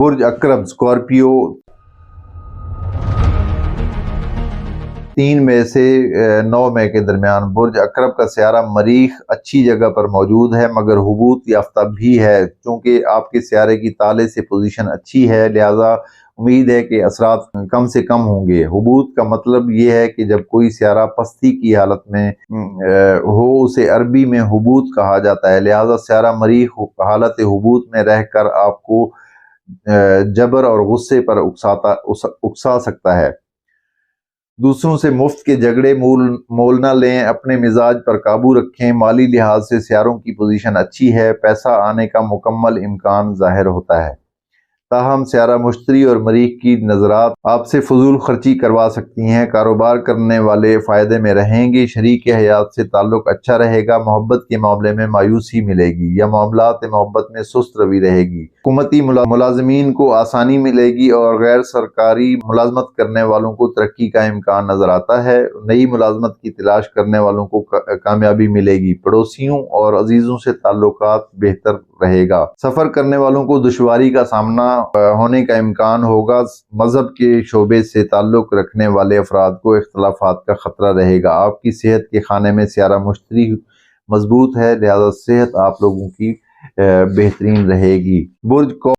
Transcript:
برج اکرب Scorpio 3 مئی سے 9 مئی کے درمیان برج اکرب کا سیارہ مریخ اچھی جگہ پر موجود ہے مگر حبوط یافتہ بھی ہے۔ چونکہ آپ کے سیارے کی تالے سے پوزیشن اچھی ہے لہذا امید ہے کہ اثرات کم سے کم ہوں گے۔ حبوط کا مطلب یہ ہے کہ جب کوئی سیارہ پستی کی حالت میں ہو اسے عربی میں حبوط کہا جاتا ہے، لہذا سیارہ مریخ حالت حبوط میں رہ کر آپ کو جبر اور غصے پر اکسا سکتا ہے۔ دوسروں سے مفت کے جھگڑے مول نہ لیں، اپنے مزاج پر قابو رکھیں۔ مالی لحاظ سے سیاروں کی پوزیشن اچھی ہے، پیسہ آنے کا مکمل امکان ظاہر ہوتا ہے۔ تاہم سیارہ مشتری اور مریخ کی نظرات آپ سے فضول خرچی کروا سکتی ہیں۔ کاروبار کرنے والے فائدے میں رہیں گے، شریک حیات سے تعلق اچھا رہے گا، محبت کے معاملے میں مایوسی ملے گی یا معاملات محبت میں سست روی رہے گی۔ حکومتی ملازمین کو آسانی ملے گی اور غیر سرکاری ملازمت کرنے والوں کو ترقی کا امکان نظر آتا ہے۔ نئی ملازمت کی تلاش کرنے والوں کو کامیابی ملے گی۔ پڑوسیوں اور عزیزوں سے تعلقات بہتر رہے گا۔ سفر کرنے والوں کو دشواری کا سامنا ہونے کا امکان ہوگا۔ مذہب کے شعبے سے تعلق رکھنے والے افراد کو اختلافات کا خطرہ رہے گا۔ آپ کی صحت کے خانے میں سیارہ مشتری مضبوط ہے لہذا صحت آپ لوگوں کی بہترین رہے گی۔ برج